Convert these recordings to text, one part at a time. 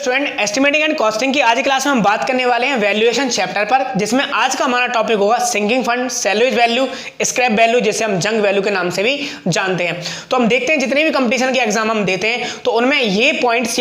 Student, estimating and costing की आज की क्लास में हम बात करने वाले हैं वैल्यूएशन चैप्टर पर, जिसमें आज का हमारा टॉपिक होगा sinking fund, salvage value, scrap value, जिसे हम जंक वैल्यू के नाम से भी जानते हैं। तो हम देखते हैं जितने भी कंपटीशन के एग्जाम हम देते हैं तो उनमें ये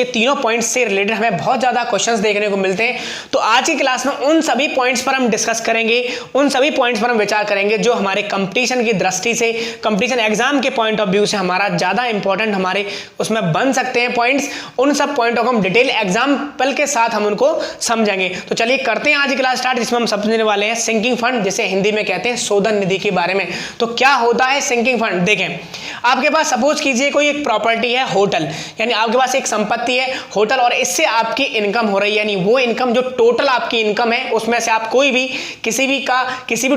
तीनों पॉइंट्स से रिलेटेड हमें बहुत ज्यादा क्वेश्चंस देखने को मिलते हैं। तो आज की क्लास में उन सभी पॉइंट्स पर हम डिस्कस करेंगे, उन सभी पॉइंट्स पर हम विचार करेंगे जो हमारे कंपटीशन की दृष्टि से, कंपटीशन एग्जाम के पॉइंट ऑफ व्यू से हमारा ज्यादा इंपॉर्टेंट हमारे उसमें बन सकते हैं पॉइंट्स। उन सब पॉइंटों को हम डिटेल एग्जाम्पल के साथ हम उनको समझेंगे। तो चलिए करते हैं आज की क्लास स्टार्ट, जिसमें हम समझने वाले हैं सिंकिंग फंड, जिसे हिंदी में कहते हैं शोधन निधि के बारे में। तो क्या होता है सिंकिंग फंड? देखें, आपके पास सपोज कीजिए कोई एक प्रॉपर्टी है होटल, यानी आपके पास एक संपत्ति है होटल और इससे आपकी इनकम हो रही है, यानी वो इनकम जो टोटल आपकी इनकम है उसमें से आप कोई भी किसी भी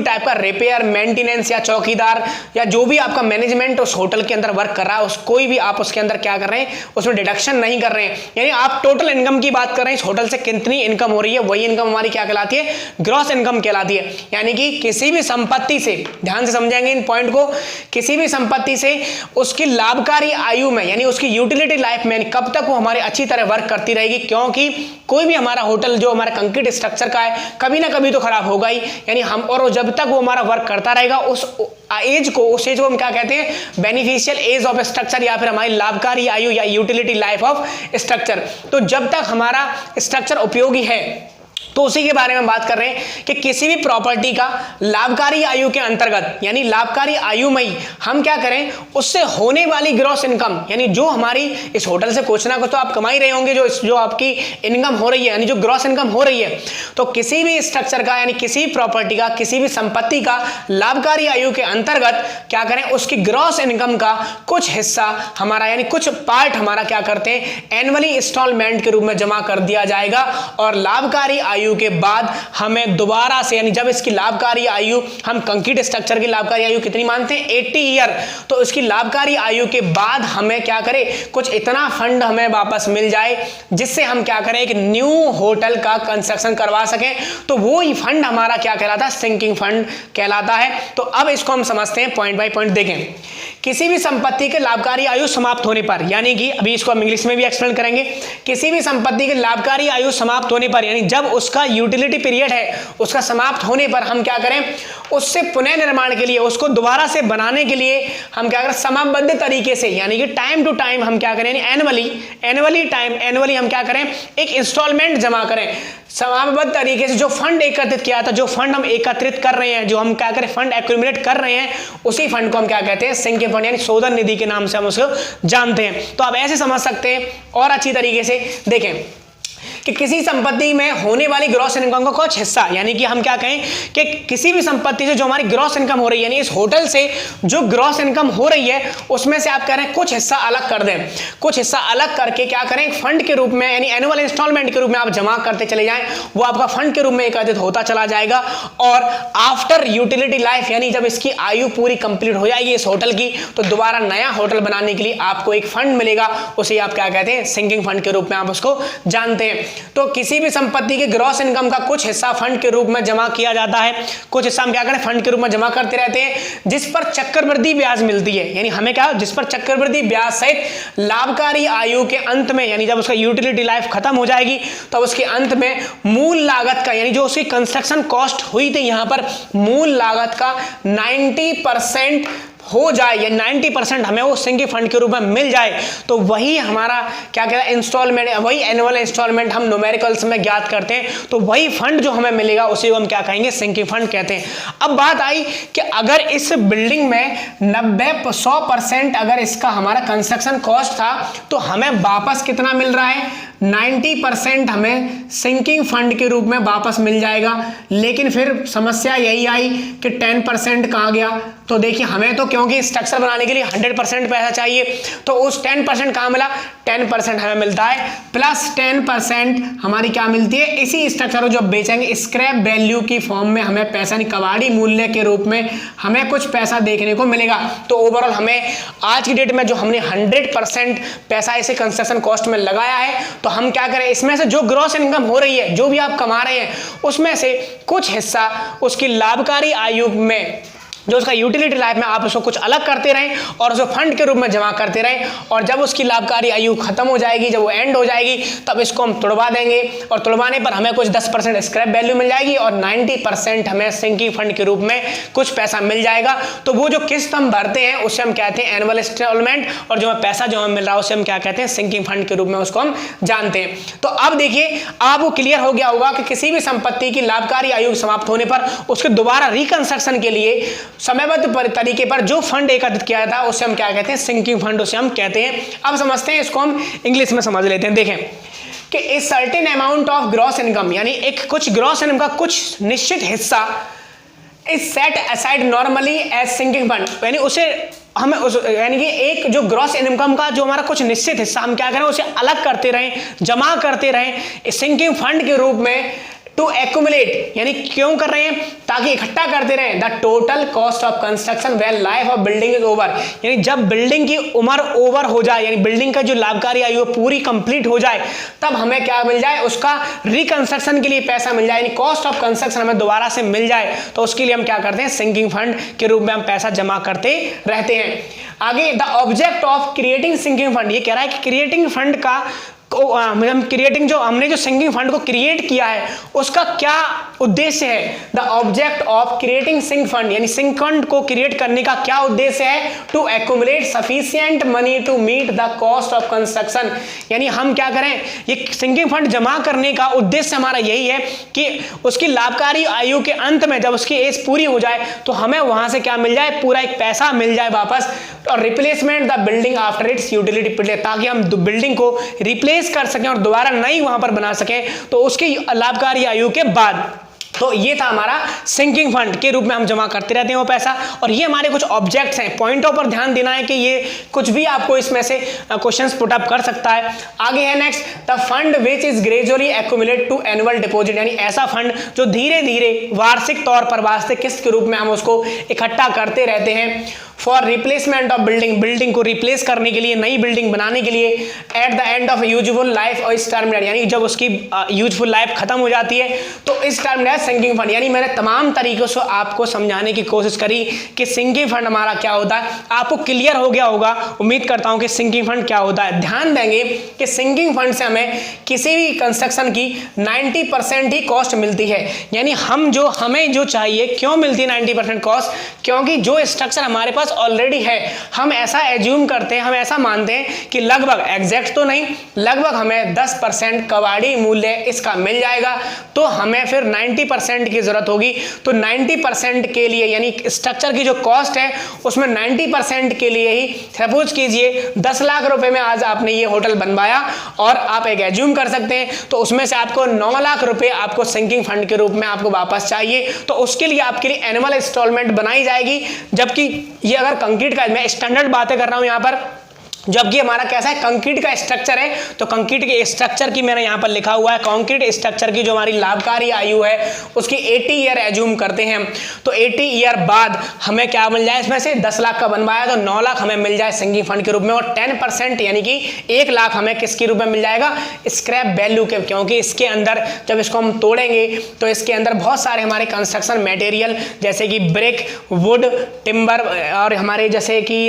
टाइप का रिपेयर, मेंटेनेंस या चौकीदार या जो भी आपका मैनेजमेंट उस होटल के अंदर वर्क कर रहा है कोई भी आप उसके अंदर क्या कर रहे हैं, उसमें डिडक्शन नहीं कर रहे हैं। यानी आप टोटल इनकम की बात कर रहे हैं, इस होटल से कितनी इनकम हो रही है, वही इनकम हमारी क्या कहलाती है? ग्रॉस इनकम कहलाती है। यानी कि किसी भी संपत्ति से, ध्यान से समझेंगे इन पॉइंट को, किसी भी संपत्ति से उसकी लाभकारी आयु में, यानी उसकी यूटिलिटी लाइफ में कब तक वो हमारी अच्छी तरह वर्क करती रहेगी, क्योंकि कोई भी हमारा होटल जो हमारा कंक्रीट स्ट्रक्चर का है कभी ना कभी तो खराब होगा ही, यानी हम और जब तक वो हमारा वर्क करता रहेगा उस एज को हम क्या कहते हैं? बेनिफिशियल एज ऑफ स्ट्रक्चर, या फिर हमारी लाभकारी आयु या यूटिलिटी लाइफ ऑफ स्ट्रक्चर। तो जब तक हमारा स्ट्रक्चर उपयोगी है तो उसी के बारे में बात कर रहे हैं कि किसी भी प्रॉपर्टी का लाभकारी आयु के अंतर्गत, यानी लाभकारी आयु में ही हम क्या करें, उससे होने वाली ग्रॉस इनकम, यानी जो हमारी इस होटल से कुछ ना कुछ तो आप कमा ही रहे होंगे, जो आपकी इनकम हो रही है, यानी जो ग्रॉस इनकम हो रही है, तो किसी भी स्ट्रक्चर का, यानी किसी प्रॉपर्टी का, किसी भी संपत्ति का लाभकारी आयु के अंतर्गत क्या करें, उसकी ग्रॉस इनकम का कुछ हिस्सा हमारा, यानी कुछ पार्ट हमारा क्या करते हैं, एनुअली इंस्टॉलमेंट के रूप में जमा कर दिया जाएगा। और लाभकारी आयु के बाद हमें दोबारा से, यानी जब इसकी लाभकारी आयु, हम कंक्रीट स्ट्रक्चर की लाभकारी आयु कितनी मानते हैं? 80 ईयर। तो इसकी लाभकारी आयु के बाद हमें क्या करें, कुछ इतना फंड हमें वापस मिल जाए जिससे हम क्या करें, एक न्यू होटल का कंस्ट्रक्शन करवा सकें। तो वो ही फंड हमारा क्या कहलाता है? सिंकिंग फंड कहलाता है। तो अब इसको हम समझते हैं, पॉइंट बाय पॉइंट देखें। किसी भी संपत्ति के लाभकारी आयु समाप्त होने पर, यानी कि अभी इसको हम इंग्लिश में भी एक्सप्लेन करेंगे, किसी भी संपत्ति के लाभकारी आयु समाप्त होने पर, यानी जब उसका यूटिलिटी पीरियड है उसका समाप्त होने पर हम क्या करें, उससे पुनः निर्माण के लिए, उसको दोबारा से बनाने के लिए हम क्या करें, समयबद्ध तरीके से, यानी कि टाइम टू टाइम हम क्या करें, एनुअली हम क्या करें, एक इंस्टॉलमेंट जमा करें। समयबद्ध तरीके से जो फंड एकत्रित किया था, जो फंड हम एकत्रित कर रहे हैं, जो हम क्या करें, फंड एक्यूमुलेट कर रहे हैं, उसी फंड को हम क्या कहते हैं? सिंकिंग फंड, यानी शोधन निधि के नाम से हम उसको जानते हैं। तो आप ऐसे समझ सकते हैं और अच्छी तरीके से देखें कि किसी संपत्ति में होने वाली ग्रॉस इनकम का कुछ हिस्सा, यानी कि हम क्या कहें कि किसी भी संपत्ति से जो हमारी ग्रॉस इनकम हो रही है, यानी इस होटल से जो ग्रॉस इनकम हो रही है उसमें से आप कह रहे हैं कुछ हिस्सा अलग कर दें, कुछ हिस्सा अलग करके क्या करें, फंड के रूप में, यानी एनुअल इंस्टॉलमेंट के रूप में आप जमा करते चले जाएं, वो आपका फंड के रूप में एकत्रित होता चला जाएगा। और आफ्टर यूटिलिटी लाइफ, यानी जब इसकी आयु पूरी कंप्लीट हो जाएगी इस होटल की, तो दोबारा नया होटल बनाने के लिए आपको एक फंड मिलेगा, उसे आप क्या कहते हैं? सिंकिंग फंड के रूप में आप उसको जानते हैं। तो किसी भी संपत्ति के ग्रॉस इनकम का कुछ हिस्सा फंड के रूप में जमा किया जाता है, कुछ हिस्सा हम क्या करें, फंड के रूप में जमा करते रहते हैं, जिस पर चक्रवृद्धि ब्याज मिलती है, यानी हमें क्या, जिस पर चक्रवृद्धि ब्याज सहित लाभकारी आयु के अंत में, यानी जब उसका यूटिलिटी लाइफ खत्म हो जाएगी तब उसके अंत में मूल लागत का, यानी जो उसकी कंस्ट्रक्शन कॉस्ट हुई थी, यहां पर मूल लागत का 90% हो जाए, या 90% हमें वो सिंकिंग फंड के रूप में मिल जाए, तो वही हमारा क्या कहता है, इंस्टॉलमेंट, वही एनुअल इंस्टॉलमेंट हम न्यूमेरिकल्स में ज्ञात करते हैं। तो वही फंड जो हमें मिलेगा उसे हम क्या कहेंगे? सिंकिंग फंड कहते हैं। अब बात आई कि अगर इस बिल्डिंग में 90-100% अगर इसका हमारा कंस्ट्रक्शन कॉस्ट था तो हमें वापस कितना मिल रहा है? 90% हमें सिंकिंग फंड के रूप में वापस मिल जाएगा। लेकिन फिर समस्या यही आई कि 10% कहाँ गया? तो देखिए, हमें तो क्योंकि स्ट्रक्चर बनाने के लिए 100% पैसा चाहिए, तो उस 10% कहाँ मिला? 10% हमें मिलता है, प्लस 10% हमारी क्या मिलती है? इसी स्ट्रक्चर को जब बेचेंगे स्क्रैप वैल्यू की फॉर्म में हमें पैसा, नहीं कबाड़ी मूल्य के रूप में हमें कुछ पैसा देखने को मिलेगा। तो ओवरऑल हमें आज की डेट में जो हमने 100% पैसा इसे कंस्ट्रक्शन कॉस्ट में लगाया है, तो हम क्या करें, इसमें से जो ग्रॉस इनकम हो रही है, जो भी आप कमा रहे हैं, उसमें से कुछ हिस्सा उसकी लाभकारी आयु में जो उसका यूटिलिटी लाइफ में आप उसको कुछ अलग करते रहें और उसको फंड के रूप में जमा करते रहें, और जब उसकी लाभकारी आयु खत्म हो जाएगी, जब वो एंड हो जाएगी, तब इसको हम तुड़वा देंगे और तुड़वाने पर हमें कुछ 10% स्क्रैप वैल्यू मिल जाएगी और 90% हमें सिंकिंग फंड के रूप में कुछ पैसा मिल जाएगा। तो वो जो किस्त हम भरते हैं उसे हम कहते हैं एनुअल इंस्टॉलमेंट, और जो पैसा जो हमें मिल रहा है उसे हम क्या कहते हैं, सिंकिंग फंड के रूप में उसको हम जानते हैं। तो अब देखिए आपको क्लियर हो गया होगा कि किसी भी संपत्ति की लाभकारी आयु समाप्त होने पर उसके दोबारा रिकंस्ट्रक्शन के लिए समयबद्ध तरीके पर जो फंड एकत्रित किया था उसे हम क्या कहते हैं, सिंकिंग फंड उसे हम कहते हैं। अब समझते हैं, इसको हम इंग्लिश में समझ लेते हैं। देखें कि a certain amount of gross income, यानी एक कुछ ग्रॉस इनकम का कुछ निश्चित हिस्सा is set aside normally as sinking fund, यानी उसे हमें यानी कि एक जो ग्रॉस इनकम का जो हमारा कुछ निश्चित हिस्सा हम क्या करें, उसे अलग करते रहें, जमा करते रहें सिंकिंग फंड के रूप में टू एक्यूमुलेट, यानी क्यों कर रहे हैं, ताकि इकट्ठा करते रहें the total cost of construction when life of building is over, यानी जब बिल्डिंग की उम्र ओवर हो जाए, यानी बिल्डिंग का जो लाभकारी आयु पूरी कंप्लीट हो जाए, तब हमें क्या मिल जाए, उसका रिकंस्ट्रक्शन के लिए पैसा मिल जाए, यानी कॉस्ट ऑफ कंस्ट्रक्शन हमें दोबारा से मिल जाए। तो उसके लिए हम क्या करते हैं, सिंकिंग फंड के रूप में हम पैसा जमा करते रहते हैं। आगे the object of creating sinking fund, ये कह रहा है कि क्रिएटिंग फंड का हम क्रिएटिंग जो हमने जो सिंकिंग फंड को क्रिएट किया है उसका क्या उद्देश्य है। The object of creating sink fund, यानी सिंक फंड को क्रिएट करने का क्या उद्देश्य है, to accumulate sufficient money to meet the cost of construction, यानी हम क्या करें, ये सिंकिंग फंड जमा करने का उद्देश्य हमारा यही है कि उसकी लाभकारी आयु के अंत में जब उसकी एज पूरी हो जाए तो हमें वहां से क्या मिल जाए, पूरा एक पैसा मिल जाए वापस, और replacement the building after it's utility period, ताकि हम बिल्डिंग को रिप्लेस कर सकें और दोबारा नई वहां पर बना सकें तो उसकी लाभकारी आयु के बाद। तो ये था हमारा सिंकिंग फंड के रूप में हम जमा करते रहते हैं वो पैसा, और ये हमारे कुछ ऑब्जेक्ट्स हैं, पॉइंटों पर ध्यान देना है कि ये कुछ भी आपको इसमें से क्वेश्चंस पुट अप कर सकता है। आगे है next, the fund which is gradually accumulate to annual deposit, यानी ऐसा फंड जो धीरे धीरे वार्षिक तौर पर वार्षिक किस्त के रूप में हम उसको इकट्ठा करते रहते हैं। For replacement of building, building को रिप्लेस करने के लिए, नई बिल्डिंग बनाने के लिए, at the end of useful life और इस टर्मिनेट, यानी जब उसकी यूजफुल लाइफ खत्म हो जाती है तो इस टर्मिनेट सिंकिंग फंड, यानी मैंने तमाम तरीकों से आपको समझाने की कोशिश करी कि सिंकिंग फंड हमारा क्या होता है। आपको क्लियर हो गया होगा, उम्मीद करता हूं कि सिंकिंग फंड क्या होता है। ध्यान देंगे कि सिंकिंग फंड से हमें किसी भी कंस्ट्रक्शन की 90% ही कॉस्ट मिलती है, यानी हमें जो चाहिए, क्यों मिलती है 90% कॉस्ट, क्योंकि जो स्ट्रक्चर हमारे पास ऑलरेडी है, हम ऐसा एज्यूम करते हैं, हम ऐसा मानते हैं कि लगभग, एग्जैक्ट तो नहीं, लगभग हमें 10% कबाड़ी मूल्य इसका मिल जाएगा, तो हमें फिर 90% की जरूरत होगी। तो 90% के लिए, यानी स्ट्रक्चर की जो कॉस्ट है उसमें 90% के लिए ही, सपोज कीजिए 10 लाख रुपए में आज आपने ये होटल बनवाया और आप एक एज्यूम कर सकते हैं, तो उसमें से आपको 9 लाख रुपए आपको सिंकिंग फंड के रूप में आपको वापस चाहिए, तो उसके लिए आपके लिए एनुअल इंस्टॉलमेंट बनाई जाएगी। जबकि ये अगर कंक्रीट का, मैं स्टैंडर्ड बातें कर रहा हूं यहां पर, जबकि हमारा कैसा है, कंक्रीट का स्ट्रक्चर है, तो कंक्रीट के स्ट्रक्चर की मैंने यहां पर लिखा हुआ है, कंक्रीट स्ट्रक्चर की जो हमारी लाभकारी आयु है उसकी 80 ईयर एज्यूम करते हैं। तो 80 ईयर बाद हमें क्या मिल जाए, इसमें से 10 लाख का बनवाया तो 9 लाख हमें मिल जाए सिंकिंग फंड के रूप में, और 10% यानी कि 1 लाख हमें किसके रूप में मिल जाएगा, स्क्रैप वैल्यू के, क्योंकि इसके अंदर जब इसको हम तोड़ेंगे तो इसके अंदर बहुत सारे हमारे कंस्ट्रक्शन मटेरियल जैसे कि ब्रिक, वुड, टिम्बर और हमारे जैसे कि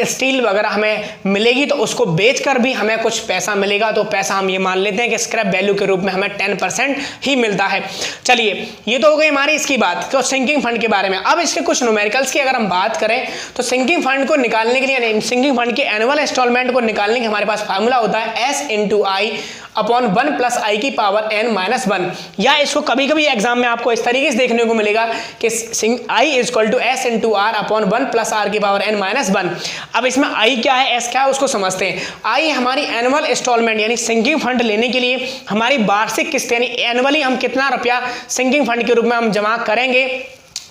स्टील वगैरह हमें मिलेगी, तो उसको बेचकर भी हमें कुछ पैसा मिलेगा। तो पैसा हम ये मान लेते हैं कि स्क्रैप वैल्यू के रूप में हमें 10% ही मिलता है। चलिए, ये तो हो गई हमारी इसकी बात तो सिंकिंग फंड के बारे में। अब इसके कुछ न्यूमेरिकल्स की अगर हम बात करें तो सिंकिंग फंड को निकालने के लिए, सिंकिंग फंड के एनुअल इंस्टॉलमेंट को निकालने के हमारे पास फार्मूला होता है S × I अपॉन 1 + I की पावर n-1, या इसको कभी कभी एग्जाम में आपको इस तरीके से देखने को मिलेगा कि I = S × R upon 1 + R की पावर n-1। अब इसमें I क्या है, S क्या है, उसको समझते हैं। I हमारी एनुअल इंस्टॉलमेंट, यानी सिंकिंग फंड लेने के लिए हमारी वार्षिक किस्त, यानी एनुअली हम कितना रुपया सिंकिंग फंड के रूप में हम जमा करेंगे।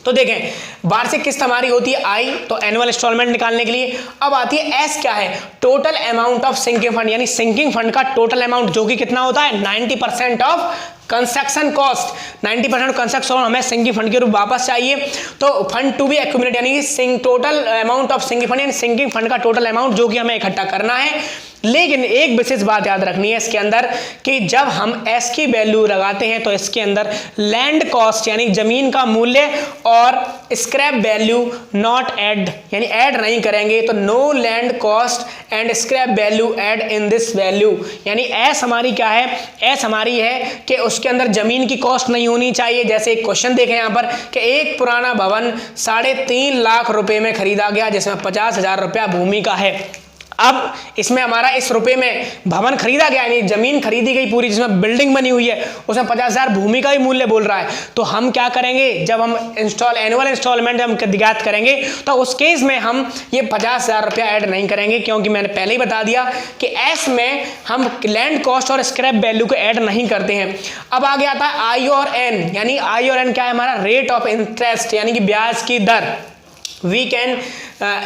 तो देखें, वार्षिक किस्त हमारी होती है I, तो एनुअल इंस्टॉलमेंट निकालने के लिए। अब आती है S क्या है, total amount of sinking fund, यानी सिंकिंग फंड का टोटल अमाउंट जो कि कितना होता है 90% ऑफ कंस्ट्रक्शन कॉस्ट, 90% कंस्ट्रक्शन हमें सिंकिंग फंड के रूप वापस चाहिए। तो फंड टू बी एक्यूमुलेट, यानी total amount of sinking fund, यानी सिंकिंग फंड का टोटल अमाउंट जो कि हमें इकट्ठा करना है, लेकिन एक विशेष बात याद रखनी है इसके अंदर कि जब हम एस की वैल्यू लगाते हैं तो इसके अंदर लैंड कॉस्ट यानी जमीन का मूल्य और स्क्रैप वैल्यू नॉट ऐड यानी ऐड नहीं करेंगे, तो no land cost and scrap value add in this value, यानी एस हमारी क्या है, एस हमारी है कि उसके अंदर जमीन की कॉस्ट नहीं होनी चाहिए। जैसे एक क्वेश्चन देखें यहां पर कि एक पुराना भवन 3.5 लाख रुपए में खरीदा गया जिसमें 50,000 रुपया भूमि का है। अब इसमें हमारा इस रुपए में भवन खरीदा गया यानी जमीन खरीदी गई पूरी जिसमें बिल्डिंग बनी हुई है, उसमें 50,000 भूमि का ही मूल्य बोल रहा है। तो हम क्या करेंगे, जब हम एनुअल इंस्टॉलमेंट हम ज्ञात करेंगे तो उस केस में हम ये 50,000 रुपया ऐड नहीं करेंगे, क्योंकि मैंने पहले ही बता दिया कि एस में हम लैंड कॉस्ट और स्क्रैप वैल्यू को ऐड नहीं करते हैं। अब आगे आता है आई और एन, यानी आई और एन क्या है, हमारा रेट ऑफ इंटरेस्ट यानी कि ब्याज की दर। We can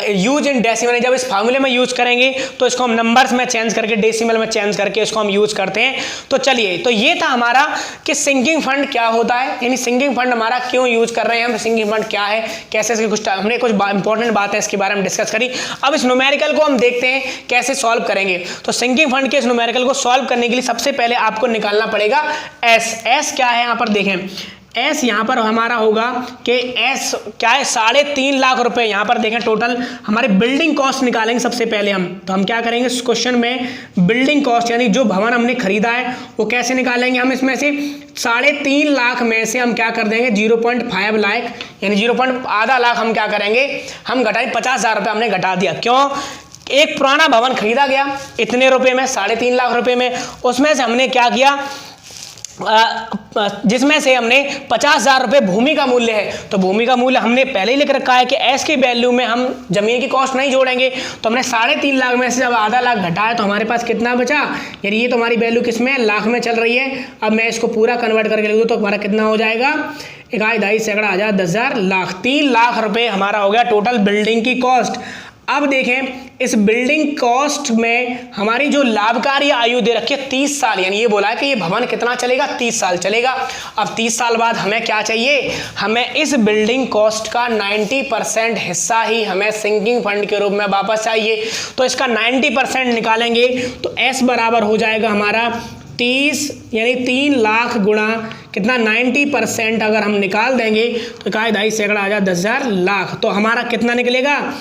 use in decimal, जब इस फार्मूले में यूज करेंगे तो इसको हम नंबर्स में चेंज करके डेसिमल में चेंज करके इसको हम यूज करते हैं। तो चलिए, तो ये था हमारा कि सिंकिंग फंड क्या होता है, यानी सिंकिंग फंड हमारा क्यों यूज कर रहे हैं हम, सिंकिंग फंड क्या है, कैसे इसके कुछ हमने कुछ इंपॉर्टेंट बात है इसके बारे में डिस्कस करी। अब इस न्यूमेरिकल को हम देखते हैं कैसे सॉल्व करेंगे। तो सिंकिंग फंड के इस न्यूमेरिकल को सॉल्व करने के लिए सबसे पहले आपको निकालना पड़ेगा एस। एस क्या है, यहाँ पर देखें एस यहाँ पर हमारा होगा कि एस क्या है, 3.5 लाख रुपए। यहाँ पर देखें टोटल हमारे बिल्डिंग कॉस्ट निकालेंगे सबसे पहले हम। तो हम क्या करेंगे इस क्वेश्चन में, बिल्डिंग कॉस्ट यानी जो भवन हमने खरीदा है वो कैसे निकालेंगे हम, इसमें से 3.5 लाख में से हम क्या कर देंगे 0.5 लाख यानी आधा लाख हम क्या करेंगे, हम घटाएं 50,000 रुपये हमने घटा दिया। क्यों, एक पुराना भवन खरीदा गया इतने रुपए में 3.5 लाख रुपए में, उसमें से हमने क्या किया, जिसमें से हमने 50,000 रुपये भूमि का मूल्य है, तो भूमि का मूल्य हमने पहले ही लिख रखा है कि एस की वैल्यू में हम जमीन की कॉस्ट नहीं जोड़ेंगे। तो हमने 3.5 लाख में से जब आधा लाख घटाया तो हमारे पास कितना बचा, यानी ये तो हमारी वैल्यू किस में, लाख में चल रही है। अब मैं इसको पूरा कन्वर्ट करके लिख दूँ तो हमारा कितना हो जाएगा, 1 2 सैकड़ा 1000 10,000 लाख, 3 लाख रुपये हमारा हो गया टोटल बिल्डिंग की कॉस्ट। अब देखें इस बिल्डिंग कॉस्ट में हमारी जो लाभकारी आयु दे रखी है 30 साल, यानी ये बोला है कि ये भवन कितना चलेगा, 30 साल चलेगा। अब 30 साल बाद हमें क्या चाहिए, हमें इस बिल्डिंग कॉस्ट का 90% हिस्सा ही हमें सिंकिंग फंड के रूप में वापस चाहिए। तो इसका 90% निकालेंगे तो एस बराबर हो जाएगा हमारा 30 यानी 3 लाख गुणा कितना 90% अगर हम निकाल देंगे तो 1 2 सैकड़ा 10,000 लाख, तो हमारा कितना निकलेगा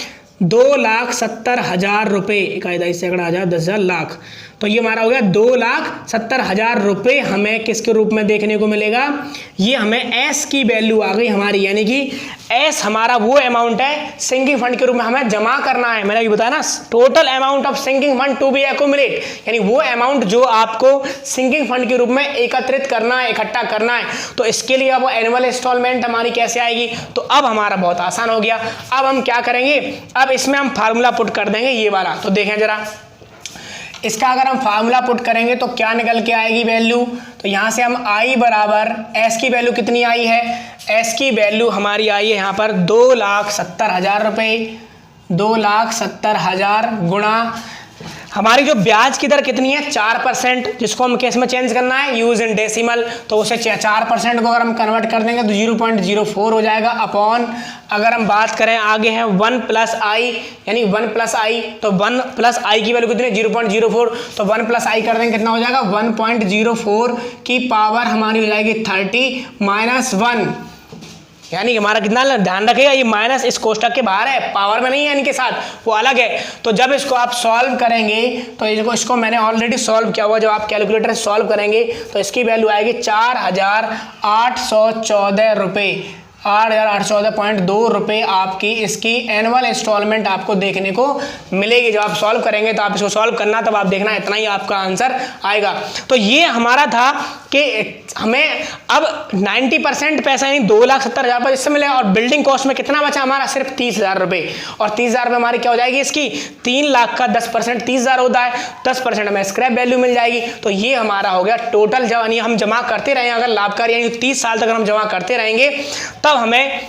2,70,000 रुपये, 1 2 सैकड़ा 10,000 लाख। तो ये हमारा हो गया 2,70,000 रुपये हमें किसके रूप में देखने को मिलेगा, ये हमें एस की वैल्यू आ गई हमारी, यानी कि एस हमारा वो अमाउंट है सिंकिंग फंड के रूप में हमें जमा करना है। मैंने अभी बताया ना, total amount of sinking fund to be accumulate, यानी वो अमाउंट जो आपको सिंकिंग फंड के रूप में एकत्रित करना है, इकट्ठा करना है। तो इसके लिए अब एनुअल इंस्टॉलमेंट हमारी कैसे आएगी, तो अब हमारा बहुत आसान हो गया। अब हम क्या करेंगे, अब इसमें हम फार्मूला पुट कर देंगे ये वाला। तो देखें जरा, इसका अगर हम फार्मूला पुट करेंगे तो क्या निकल के आएगी वैल्यू, तो यहाँ से हम आई बराबर एस की वैल्यू कितनी आई है, एस की वैल्यू हमारी आई है यहाँ पर 2,70,000 रुपये, 2,70,000 गुणा हमारी जो ब्याज की दर कितनी है 4%, जिसको हम केस में चेंज करना है यूज इन डेसिमल, तो उसे 4% को अगर हम कन्वर्ट कर देंगे तो 0.04 हो जाएगा अपॉन, अगर हम बात करें आगे है 1 प्लस आई यानी 1 प्लस आई, तो 1 प्लस आई की वैल्यू कितनी है 0.04, तो 1 प्लस आई कर देंगे कितना हो जाएगा 1.04 की पावर हमारी हो जाएगी 30 माइनस 1, यानी हमारा कितना ध्यान रखिएगा ये माइनस इस कोष्टक के बाहर है, पावर में नहीं है, इनके साथ वो अलग है। तो जब इसको आप सॉल्व करेंगे तो इसको मैंने ऑलरेडी सॉल्व किया हुआ, जब आप कैलकुलेटर से सॉल्व करेंगे तो इसकी वैल्यू आएगी 4,814 रुपये, 8,814.2 रुपये आपकी इसकी एनुअल इंस्टॉलमेंट आपको देखने को मिलेगी। जब आप सॉल्व करेंगे तो आप इसको सॉल्व करना, तब आप देखना इतना ही आपका आंसर आएगा। तो ये हमारा था कि हमें अब 90% पैसा यानी 2,70,000 रुपये इससे मिलेगा, और बिल्डिंग कॉस्ट में कितना बचा हमारा सिर्फ 30,000 रुपये, और 30,000 रुपये हमारी क्या हो जाएगी इसकी 3 लाख का 10% 30,000 होता है, 10% हमें स्क्रैप वैल्यू मिल जाएगी। तो ये हमारा हो गया टोटल, जब यानी हम जमा करते रहें अगर लाभकारी यानी 30 साल तक हम जमा करते रहेंगे तब हमें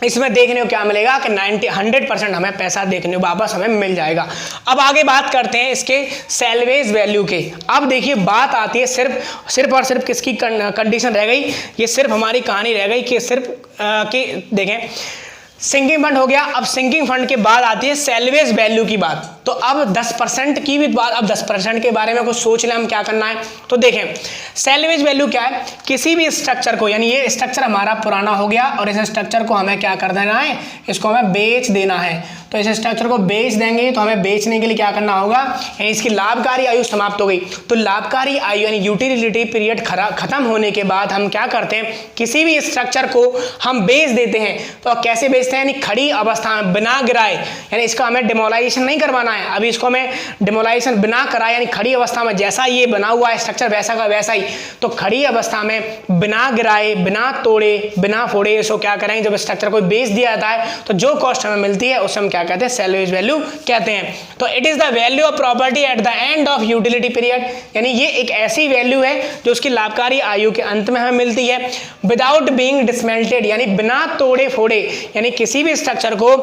इसमें देखने को क्या मिलेगा कि 100% हमें पैसा देखने को वापस हमें मिल जाएगा। अब आगे बात करते हैं इसके सैल्वेज वैल्यू के। अब देखिए बात आती है सिर्फ और सिर्फ किसकी कंडीशन रह गई, ये सिर्फ हमारी कहानी रह गई कि सिर्फ कि देखें सिंकिंग फंड हो गया। अब सिंकिंग फंड के बाद आती है सैल्वेज वैल्यू की बात। तो अब 10% की भी बात, अब 10% के बारे में कुछ सोच लें हम क्या करना है। तो देखें सैल्वेज वैल्यू क्या है, किसी भी स्ट्रक्चर को, यानी ये स्ट्रक्चर हमारा पुराना हो गया और इस स्ट्रक्चर को हमें क्या कर देना है, इसको हमें बेच देना है। तो इस स्ट्रक्चर को बेच देंगे तो हमें बेचने के लिए क्या करना होगा, यानी इसकी लाभकारी आयु समाप्त हो गई। तो लाभकारी आयु यानी यूटिलिटी पीरियड खत्म होने के बाद हम क्या करते हैं, किसी भी स्ट्रक्चर को हम बेच देते हैं। तो कैसे बेचते हैं, यानी खड़ी अवस्था में बिना गिराए, यानी इसका हमें डिमोलाइजेशन नहीं करवाना है, अभी इसको हमें डिमोलाइजेशन बिना कराए, यानी खड़ी अवस्था में जैसा ये बना हुआ है स्ट्रक्चर वैसा का वैसा ही, तो खड़ी अवस्था में बिना गिराए, बिना तोड़े, बिना फोड़े इसको क्या करेंगे, जब स्ट्रक्चर को बेच दिया जाता है तो जो कॉस्ट हमें मिलती है उसे हम क्या कहते हैं, सैल्वेज वैल्यू कहते हैं। तो it is the value of property at the end of utility period, यानी ये एक ऐसी वैल्यू है जो उसकी लाभकारी आयु के अंत में हमें मिलती है, विदाउट बीइंग डिसमेंटेड, यानी बिना तोड़े फोड़े, यानी किसी भी स्ट्रक्चर को,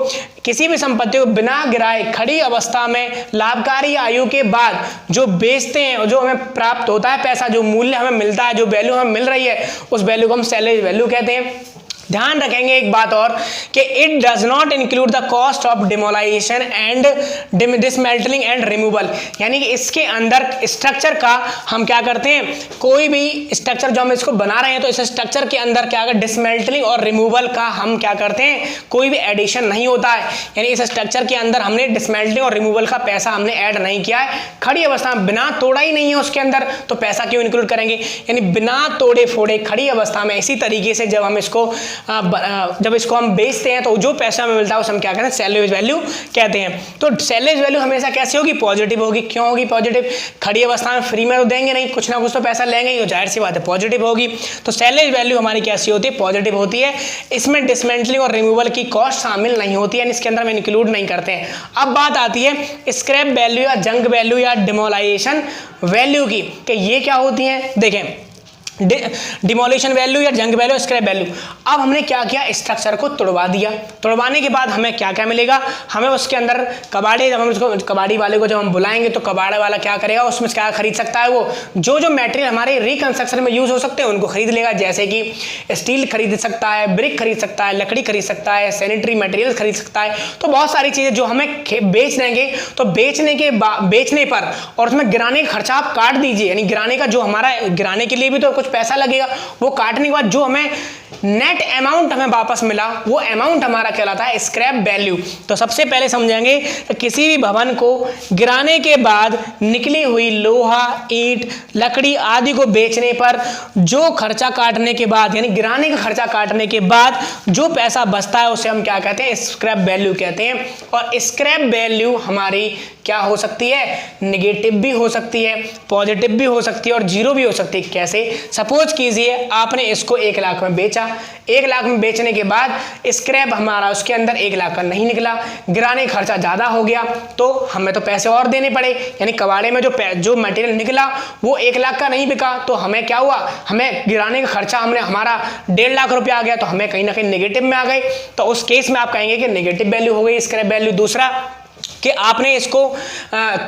किसी भी संपत्ति को बिना गिराए खड़ी अवस्था में लाभकारी आयु के बाद जो बेचते हैं, जो हमें प्राप्त होता है पैसा, जो मूल्य हमें मिलता है, जो वैल्यू हमें मिल रही है, उस वैल्यू को हम सैल्वेज वैल्यू कहते हैं। ध्यान रखेंगे एक बात और कि it does not include the cost of demolisation and dismantling and removal, यानी कि इसके अंदर स्ट्रक्चर का हम क्या करते हैं, कोई भी स्ट्रक्चर जो हम इसको बना रहे हैं तो इस स्ट्रक्चर के अंदर क्या अगर डिसमेंटलिंग और रिमूवल का हम क्या करते हैं, कोई भी एडिशन नहीं होता है, यानी इस स्ट्रक्चर के अंदर हमने डिसमेंटलिंग और रिमूवल का पैसा हमने ऐड नहीं किया है, खड़ी अवस्था में बिना तोड़ा ही नहीं है उसके अंदर, तो पैसा क्यों इंक्लूड करेंगे, यानी बिना तोड़े फोड़े खड़ी अवस्था में। इसी तरीके से जब हम इसको जब इसको हम बेचते हैं तो जो पैसा हमें मिलता है उसे हम क्या कहते हैं, सैल्वेज वैल्यू कहते हैं। तो सैल्वेज वैल्यू हमेशा कैसे होगी, पॉजिटिव होगी। क्यों होगी पॉजिटिव, खड़ी अवस्था में फ्री में तो देंगे नहीं, कुछ ना कुछ तो पैसा लेंगे ही, जाहिर सी बात है पॉजिटिव होगी। तो सैल्वेज वैल्यू हमारी कैसी होती है, पॉजिटिव होती है। इसमें डिसमेंटलिंग और रिमूवल की कॉस्ट शामिल नहीं होती है, इसके अंदर हम इंक्लूड नहीं करते हैं। अब बात आती है स्क्रैप वैल्यू या जंग वैल्यू या डिमोलाइजेशन वैल्यू की, कि ये क्या होती है। देखें डिमोलिशन वैल्यू या जंग वैल्यू, स्क्रैप वैल्यू। अब हमने क्या किया, स्ट्रक्चर को तोड़वा दिया, तोड़वाने के बाद हमें क्या क्या मिलेगा, हमें उसके अंदर कबाड़ी, जब हम उसको कबाड़ी वाले को जब हम बुलाएंगे तो कबाड़ा वाला क्या करेगा, उसमें क्या खरीद सकता है, वो जो जो मटेरियल हमारे रिकंस्ट्रक्शन में यूज हो सकते हैं उनको खरीद लेगा, जैसे कि स्टील खरीद सकता है, ब्रिक खरीद सकता है, लकड़ी खरीद सकता है, सैनिटरी मटेरियल खरीद सकता है। तो बहुत सारी चीजें जो हमें बेच देंगे, तो बेचने पर और उसमें गिराने का खर्चा आप काट दीजिए, यानी गिराने का जो हमारा, गिराने के लिए भी तो कुछ पैसा लगेगा, वो काटने के बाद जो हमें नेट अमाउंट हमें वापस मिला वो अमाउंट हमारा कहलाता है स्क्रैप वैल्यू। तो सबसे पहले समझेंगे कि किसी भी भवन को गिराने के बाद निकली हुई लोहा, ईंट, लकड़ी आदि को बेचने पर जो खर्चा काटने के बाद, यानी गिराने का खर्चा काटने के बाद जो पैसा बचता है उसे हम क्या कहते हैं, स्क्रैप वैल्यू कहते हैं। और स्क्रैप वैल्यू हमारी क्या हो सकती है, नेगेटिव भी हो सकती है, पॉजिटिव भी हो सकती है और जीरो भी हो सकती है। कैसे, सपोज कीजिए आपने इसको 1 लाख में बेचा, 1 लाख में बेचने के बाद स्क्रैप हमारा उसके अंदर 1 लाख का नहीं निकला, गिराने का खर्चा ज्यादा हो गया, तो हमें तो पैसे और देने पड़े, यानी कबाड़े में जो मटेरियल निकला वो 1 लाख का नहीं बिका, तो हमें क्या हुआ, हमें गिराने का खर्चा हमारा 1.5 लाख रुपया आ गया, तो हमें कहीं ना कहीं नेगेटिव में आ गए। तो उस केस में आप कहेंगे कि नेगेटिव वैल्यू हो गई स्क्रैप वैल्यू। दूसरा कि आपने इसको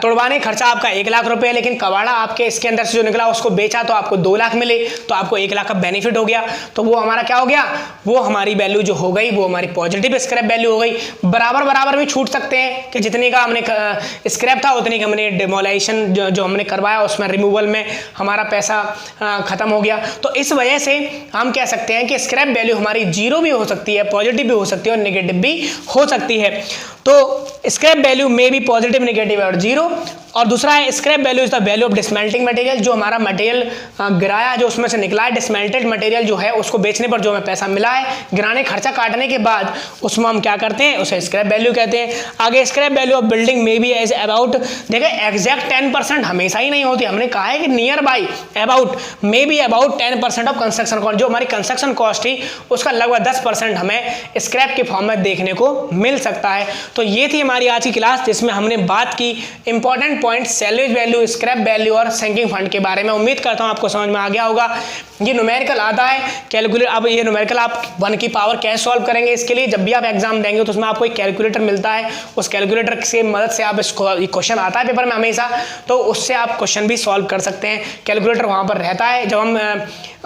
तोड़वाने खर्चा आपका 1 लाख रुपए है, लेकिन कबाड़ा आपके इसके अंदर से जो निकला उसको बेचा तो आपको 2 लाख मिले, तो आपको 1 लाख का बेनिफिट हो गया। तो वो हमारा क्या हो गया, वो हमारी वैल्यू जो हो गई वो हमारी पॉजिटिव स्क्रैप वैल्यू हो गई। बराबर भी छूट सकते हैं कि जितने का हमने स्क्रैप था उतने का हमने डिमोलाइजेशन जो हमने करवाया उसमें रिमूवल में हमारा पैसा खत्म हो गया। तो इस वजह से हम कह सकते हैं कि स्क्रैप वैल्यू हमारी जीरो भी हो सकती है, पॉजिटिव भी हो सकती है और नेगेटिव भी हो सकती है। तो स्क्रैप वैल्यू में भी पॉजिटिव, नेगेटिव और जीरो। और दूसरा है scrap value is the value of dismantling material, जो हमारा मटेरियल गिराया, जो उसमें से निकला है डिसमेंटेड मटेरियल जो है, उसको बेचने पर जो हमें पैसा मिला है, गिराने खर्चा काटने के बाद उसमें हम क्या करते हैं, उसे स्क्रैप वैल्यू कहते हैं। आगे स्क्रैप वैल्यू ऑफ बिल्डिंग में भी एज अबाउट, देखिए एग्जैक्ट 10% हमेशा ही नहीं होती, हमने कहा है कि near by, about, may be about 10% of construction cost, जो हमारी कंस्ट्रक्शन कॉस्ट थी उसका लगभग 10% हमें स्क्रैप के फॉर्म में देखने को मिल सकता है। तो ये थी हमारी आज की क्लास जिसमें हमने बात की important point salvage value, scrap value और सिंकिंग फंड के बारे में। उम्मीद करता हूं आपको समझ में आ गया होगा। ये न्यूमेरिकल आता है कैलकुलेट, अब ये न्यूमेरिकल आप 1 की पावर कैसे सॉल्व करेंगे, इसके लिए जब भी आप एग्जाम देंगे तो उसमें आपको एक कैलकुलेटर मिलता है, उस कैलकुलेटर की मदद से आप इसको, क्वेश्चन आता है पेपर में हमेशा, तो उससे आप क्वेश्चन भी सॉल्व कर सकते हैं। कैलकुलेटर वहां पर रहता है, जब हम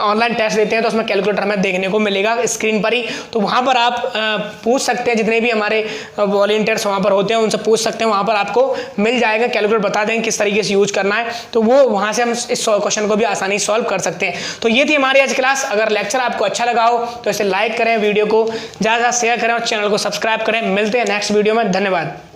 ऑनलाइन टेस्ट देते हैं तो उसमें कैलकुलेटर हमें देखने को मिलेगा स्क्रीन पर ही, तो वहां पर आप पूछ सकते हैं, जितने भी हमारे वॉलंटियर्स वहां पर होते हैं उनसे पूछ सकते हैं, वहां पर आपको मिल जाएगा, कैलकुलेटर बता देंगे किस तरीके से यूज करना है, तो वो वहां से हम इस क्वेश्चन को भी आसानी से सॉल्व कर सकते हैं। तो ये थी हमारी आज क्लास। अगर लेक्चर आपको अच्छा लगा हो तो इसे लाइक करें, वीडियो को ज़्यादा शेयर करें और चैनल को सब्सक्राइब करें। मिलते हैं नेक्स्ट वीडियो में। धन्यवाद।